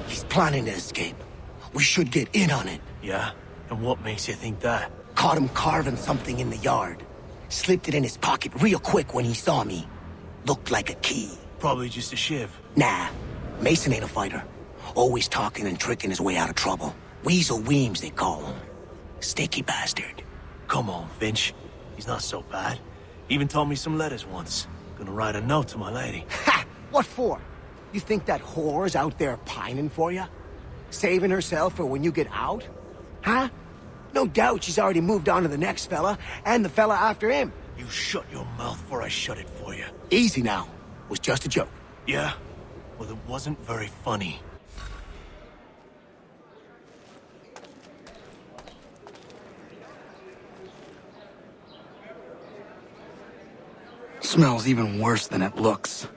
He's planning to escape. We should get in on it. Yeah? And what makes you think that? Caught him carving something in the yard. Slipped it in his pocket real quick when he saw me. Looked like a key. Probably just a shiv. Nah, Mason ain't a fighter. Always talking and tricking his way out of trouble. Weasel Weems, they call him. Sticky bastard. Come on, Finch. He's not so bad. Even told me some letters once. Gonna write a note to my lady. Ha! What for? You think that whore's out there pining for you? Saving herself for when you get out? Huh? No doubt she's already moved on to the next fella, and the fella after him. You shut your mouth before I shut it for you. Easy now. Was just a joke. Yeah? Well, it wasn't very funny. Smells even worse than it looks.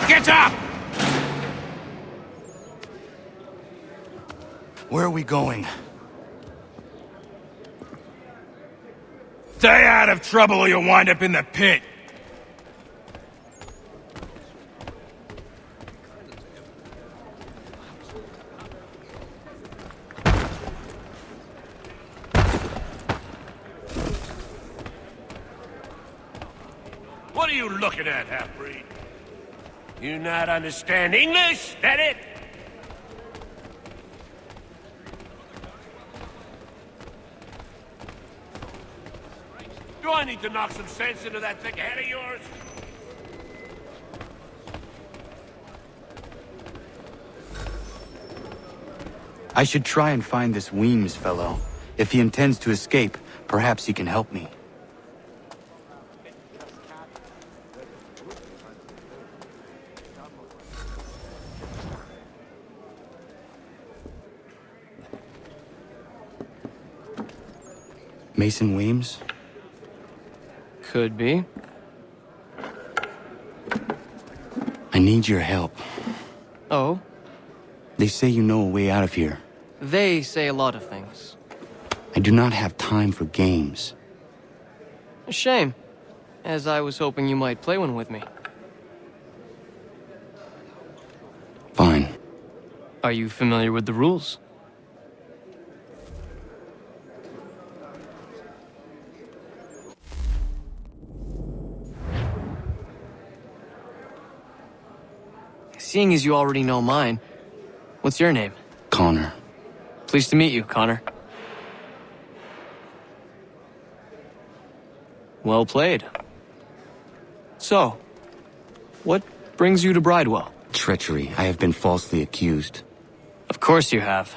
Get up! Where are we going? Stay out of trouble or you'll wind up in the pit. What are you looking at, half-breed? You not understand English? That it? Do I need to knock some sense into that thick head of yours? I should try and find this Weems fellow. If he intends to escape, perhaps he can help me. Mason Weems? Could be. I need your help. Oh? They say you know a way out of here. They say a lot of things. I do not have time for games. A shame, as I was hoping you might play one with me. Fine. Are you familiar with the rules? Seeing as you already know mine, what's your name? Connor. Pleased to meet you, Connor. Well played. So, what brings you to Bridewell? Treachery. I have been falsely accused. Of course you have.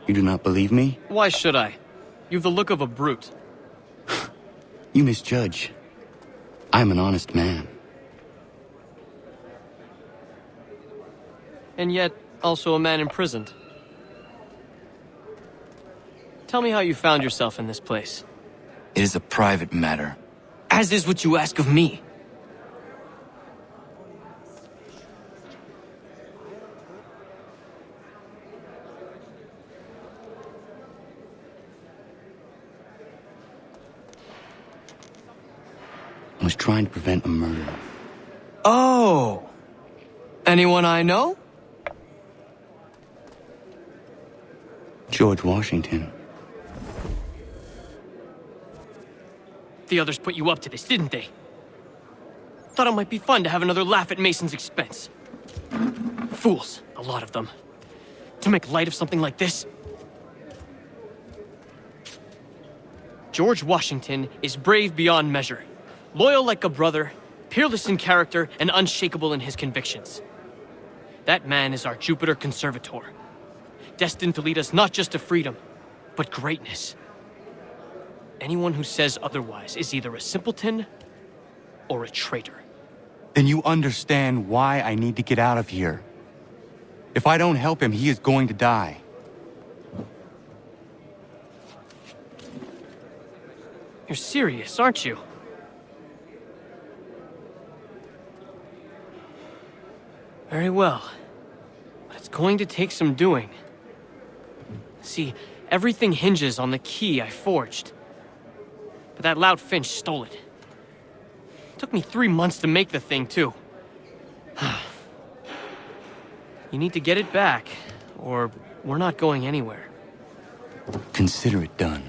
You do not believe me? Why should I? You've the look of a brute. You misjudge. I am an honest man. And yet, also a man imprisoned. Tell me how you found yourself in this place. It is a private matter. As is what you ask of me. I was trying to prevent a murder. Oh! Anyone I know? George Washington. The others put you up to this, didn't they? Thought it might be fun to have another laugh at Mason's expense. Fools, a lot of them. To make light of something like this. George Washington is brave beyond measure. Loyal like a brother, peerless in character, and unshakable in his convictions. That man is our Jupiter Conservator. Destined to lead us not just to freedom, but greatness. Anyone who says otherwise is either a simpleton or a traitor. Then you understand why I need to get out of here. If I don't help him, he is going to die. You're serious, aren't you? Very well. But it's going to take some doing. See, everything hinges on the key I forged. But that loud Finch stole it. Took me 3 months to make the thing, too. You need to get it back, or we're not going anywhere. Consider it done.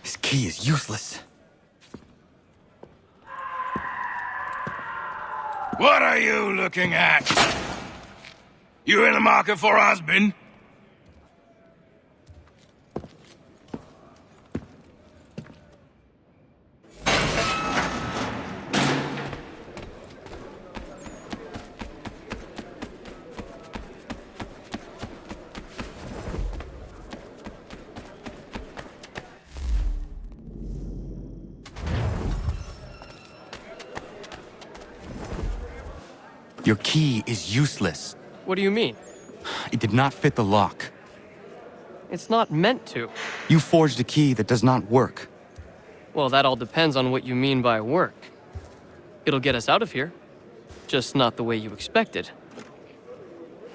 This key is useless. What are you looking at? You in the market for a husband? Your key is useless. What do you mean? It did not fit the lock. It's not meant to. You forged a key that does not work. Well, that all depends on what you mean by work. It'll get us out of here. Just not the way you expected.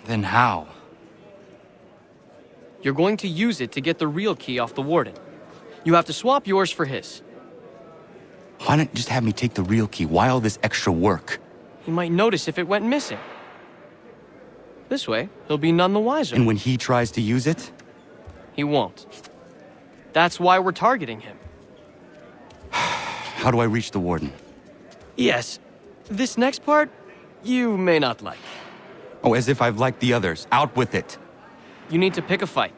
Then how? You're going to use it to get the real key off the warden. You have to swap yours for his. Why not just have me take the real key? Why all this extra work? He might notice if it went missing. This way, he'll be none the wiser. And when he tries to use it? He won't. That's why we're targeting him. How do I reach the warden? Yes, this next part, you may not like. Oh, as if I've liked the others. Out with it. You need to pick a fight.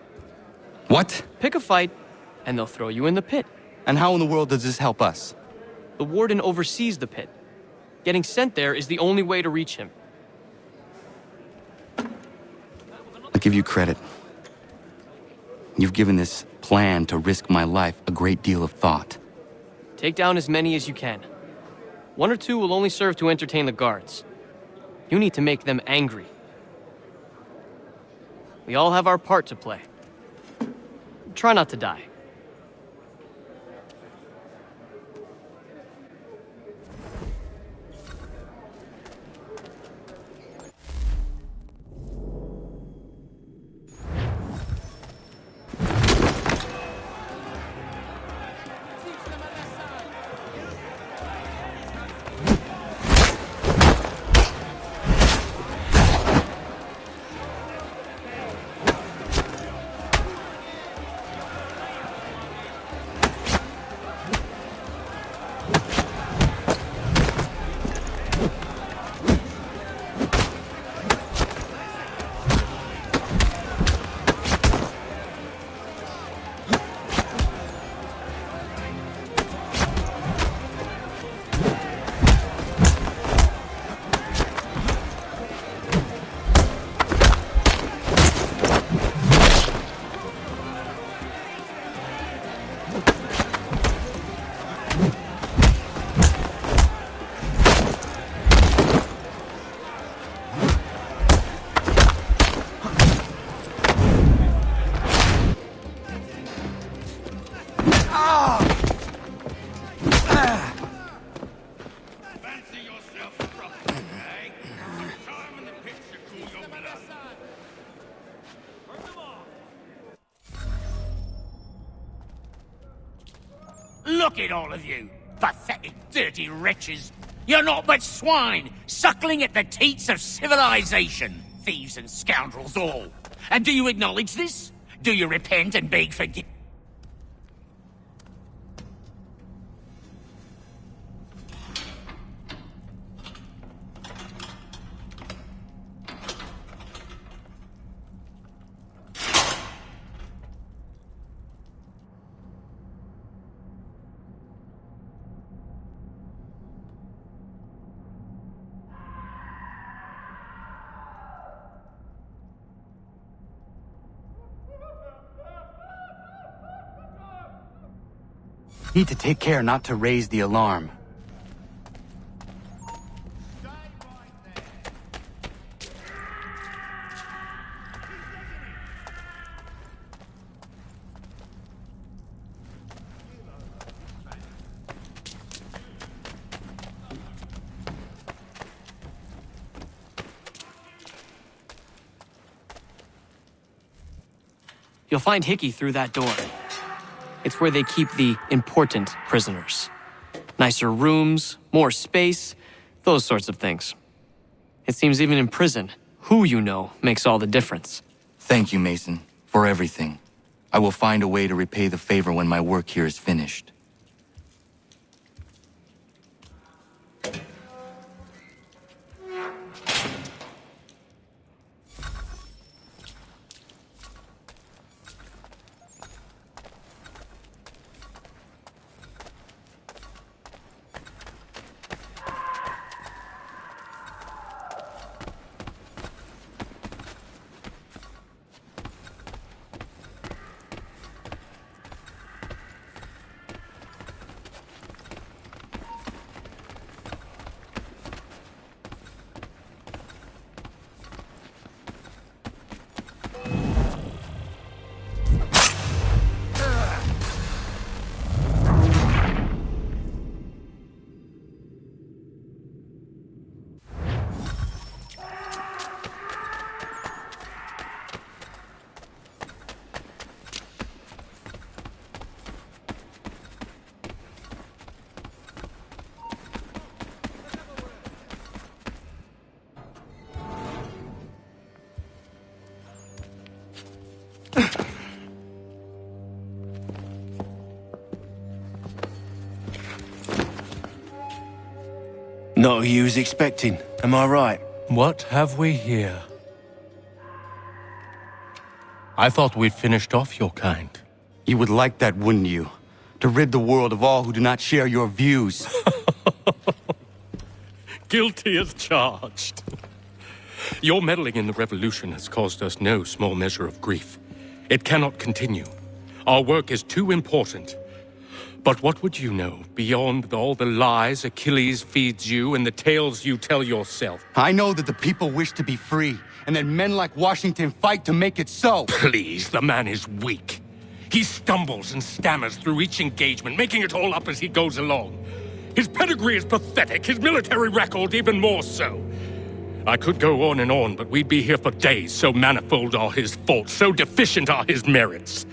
What? Pick a fight, and they'll throw you in the pit. And how in the world does this help us? The warden oversees the pit. Getting sent there is the only way to reach him. I give you credit. You've given this plan to risk my life a great deal of thought. Take down as many as you can. 1 or 2 will only serve to entertain the guards. You need to make them angry. We all have our part to play. Try not to die. Fancy yourself a prophet, eh? Time in the picture cool your blood. Look at all of you, pathetic, dirty wretches. You're not but swine, suckling at the teats of civilization. Thieves and scoundrels all. And do you acknowledge this? Do you repent and beg forgiveness? Need to take care not to raise the alarm. You'll find Hickey through that door. It's where they keep the important prisoners. Nicer rooms, more space, those sorts of things. It seems even in prison, who you know makes all the difference. Thank you, Mason, for everything. I will find a way to repay the favor when my work here is finished. Not who you was expecting, am I right? What have we here? I thought we'd finished off your kind. You would like that, wouldn't you? To rid the world of all who do not share your views. Guilty as charged. Your meddling in the revolution has caused us no small measure of grief. It cannot continue. Our work is too important. But what would you know beyond all the lies Achilles feeds you and the tales you tell yourself? I know that the people wish to be free, and that men like Washington fight to make it so. Please, the man is weak. He stumbles and stammers through each engagement, making it all up as he goes along. His pedigree is pathetic, his military record even more so. I could go on and on, but we'd be here for days, so manifold are his faults, so deficient are his merits.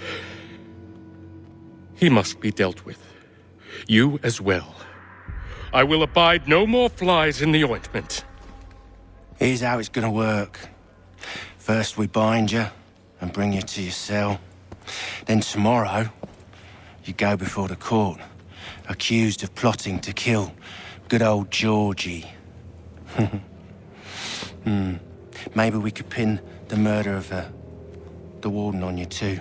He must be dealt with. You as well. I will abide no more flies in the ointment. Here's how it's gonna work. First we bind you and bring you to your cell. Then tomorrow, you go before the court, accused of plotting to kill good old Georgie. Maybe we could pin the murder of the warden on you too.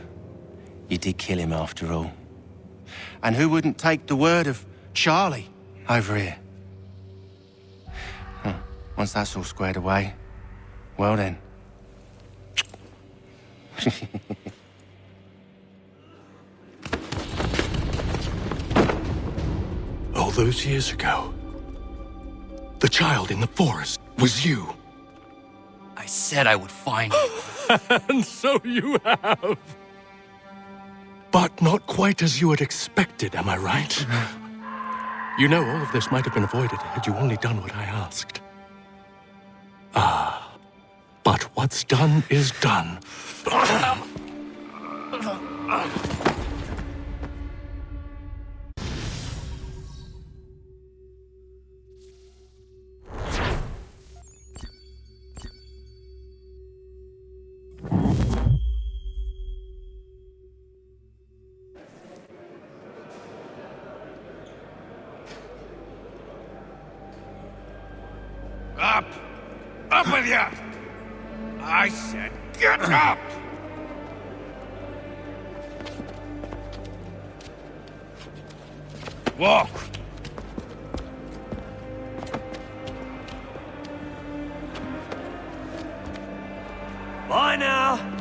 You did kill him after all. And who wouldn't take the word of Charlie over here? Once that's all squared away, well then. All those years ago, the child in the forest was you. I said I would find you. And so you have. But not quite as you had expected, am I right? You know, all of this might have been avoided had you only done what I asked. Ah, but what's done is done. Up with you! I said get up! Walk! Bye now.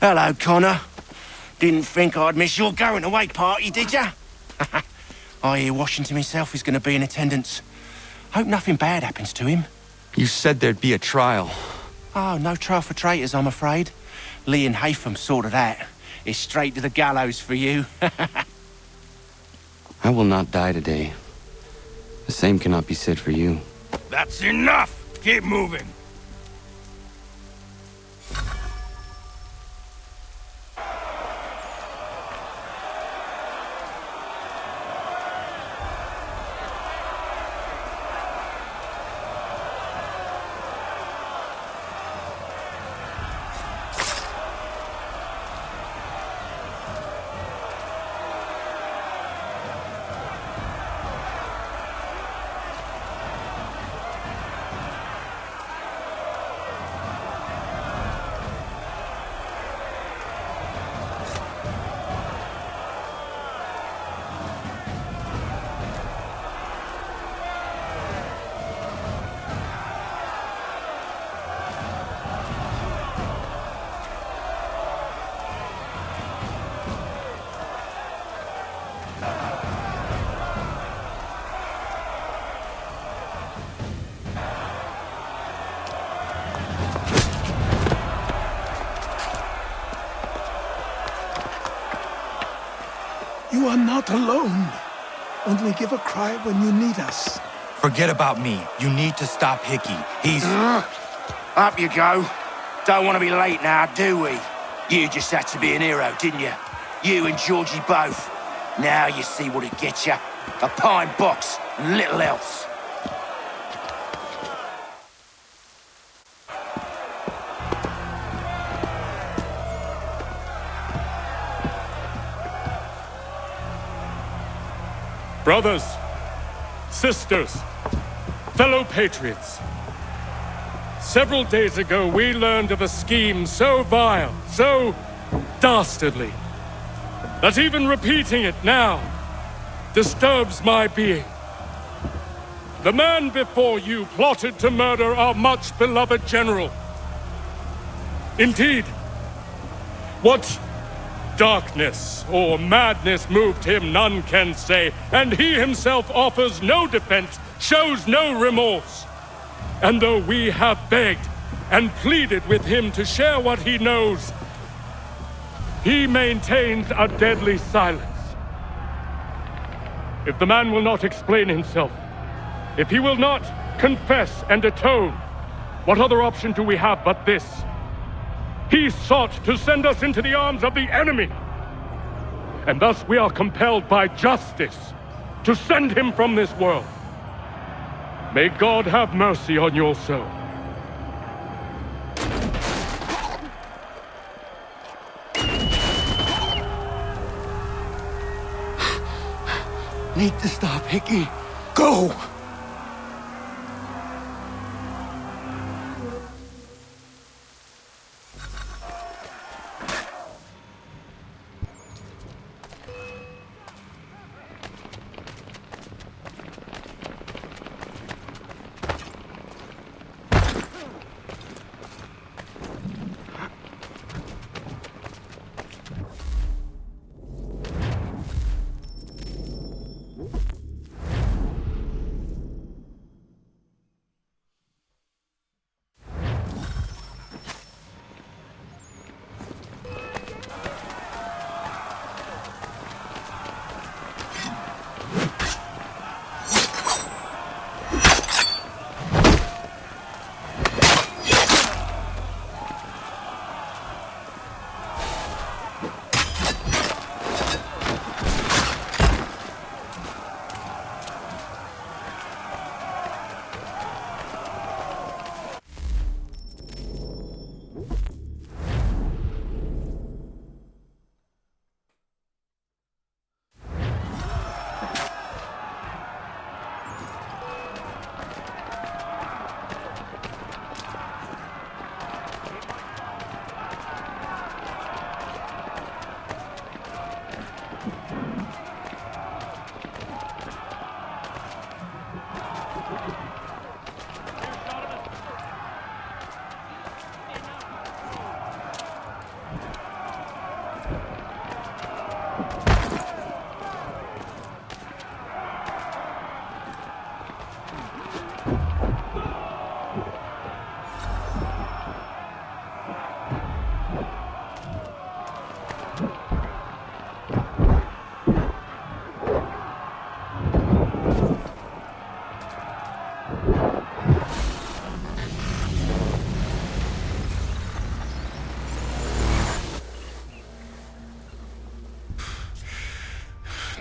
Hello, Connor. Didn't think I'd miss your going away party, did ya? I hear Washington himself is going to be in attendance. Hope nothing bad happens to him. You said there'd be a trial. Oh, no trial for traitors, I'm afraid. Lee and Haytham sorted that. It's straight to the gallows for you. I will not die today. The same cannot be said for you. That's enough! Keep moving! You are not alone. Only give a cry when you need us. Forget about me. You need to stop Hickey. He's... Up you go. Don't want to be late now, do we? You just had to be an hero, didn't you? You and Georgie both. Now you see what it gets you. A pine box and little else. Brothers, sisters, fellow patriots. Several days ago, we learned of a scheme so vile, so dastardly, that even repeating it now disturbs my being. The man before you plotted to murder our much-beloved general. Indeed, what darkness or madness moved him, none can say, and he himself offers no defense, shows no remorse. And though we have begged and pleaded with him to share what he knows, he maintains a deadly silence. If the man will not explain himself, if he will not confess and atone, what other option do we have but this? He sought to send us into the arms of the enemy. And thus we are compelled by justice to send him from this world. May God have mercy on your soul. Need to stop Hickey. Go!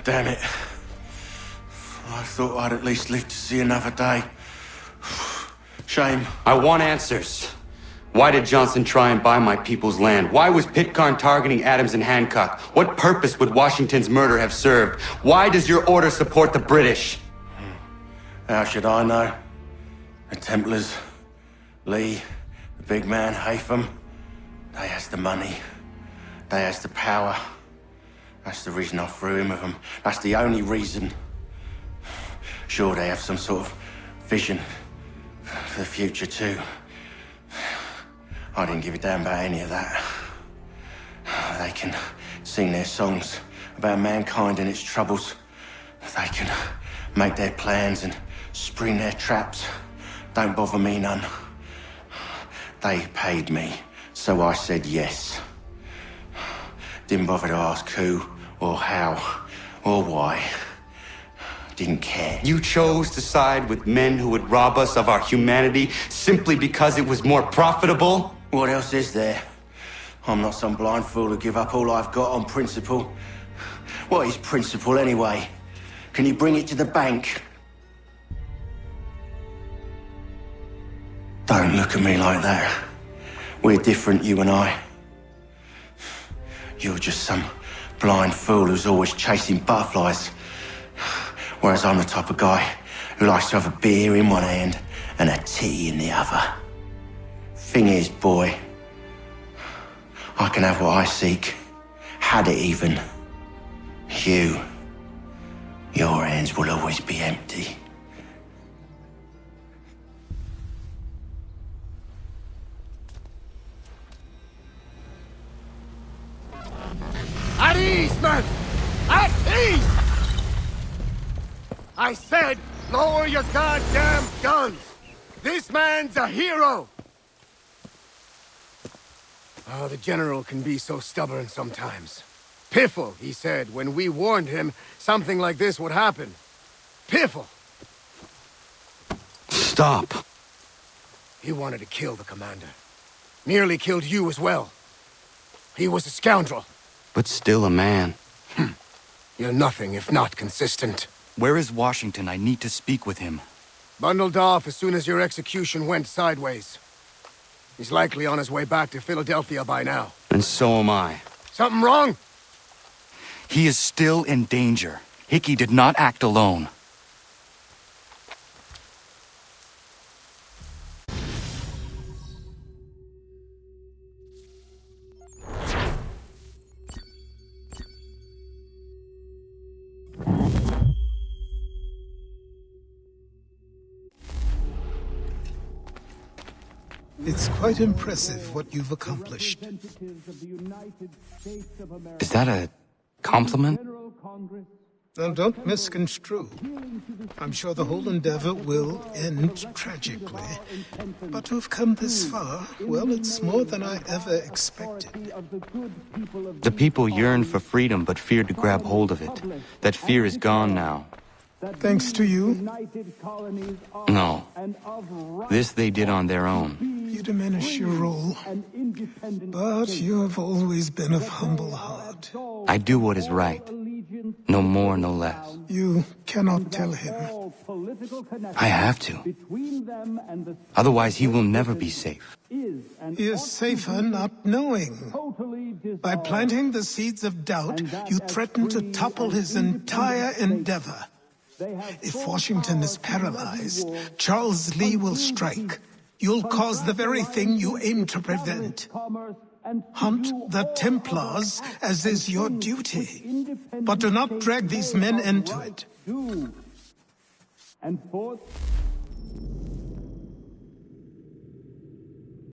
Damn it. I thought I'd at least live to see another day. Shame. I want answers. Why did Johnson try and buy my people's land? Why was Pitcairn targeting Adams and Hancock? What purpose would Washington's murder have served? Why does your order support the British? How should I know? The Templars, Lee, the big man, Haytham, they has the money. They has the power. That's the reason I threw him with them. That's the only reason. Sure, they have some sort of vision for the future too. I didn't give a damn about any of that. They can sing their songs about mankind and its troubles. They can make their plans and spring their traps. Don't bother me none. They paid me, so I said yes. Didn't bother to ask who, or how, or why. Didn't care. You chose to side with men who would rob us of our humanity simply because it was more profitable? What else is there? I'm not some blind fool who give up all I've got on principle. What is principle anyway? Can you bring it to the bank? Don't look at me like that. We're different, you and I. You're just some blind fool who's always chasing butterflies. Whereas I'm the type of guy who likes to have a beer in one hand and a tea in the other. Thing is, boy, I can have what I seek. Had it even. Your hands will always be empty. At ease, man! At ease! I said, lower your goddamn guns! This man's a hero! Oh, the General can be so stubborn sometimes. Piffle, he said, when we warned him something like this would happen. Piffle! Stop. He wanted to kill the commander. Nearly killed you as well. He was a scoundrel. But still a man. You're nothing if not consistent. Where is Washington? I need to speak with him. Bundled off as soon as your execution went sideways. He's likely on his way back to Philadelphia by now. And so am I. Something wrong? He is still in danger. Hickey did not act alone. It's quite impressive what you've accomplished. Is that a compliment? Now, don't misconstrue. I'm sure the whole endeavor will end tragically. But to have come this far, well, it's more than I ever expected. The people yearned for freedom but feared to grab hold of it. That fear is gone now. Thanks to you? No. This they did on their own. You diminish your role. But you have always been of humble heart. I do what is right. No more, no less. You cannot tell him. I have to. Otherwise, he will never be safe. He is safer not knowing. By planting the seeds of doubt, you threaten to topple his entire endeavor. If Washington is paralyzed, Charles Lee will strike. You'll cause the very thing you aim to prevent. Hunt the Templars, as is your duty. But do not drag these men into it.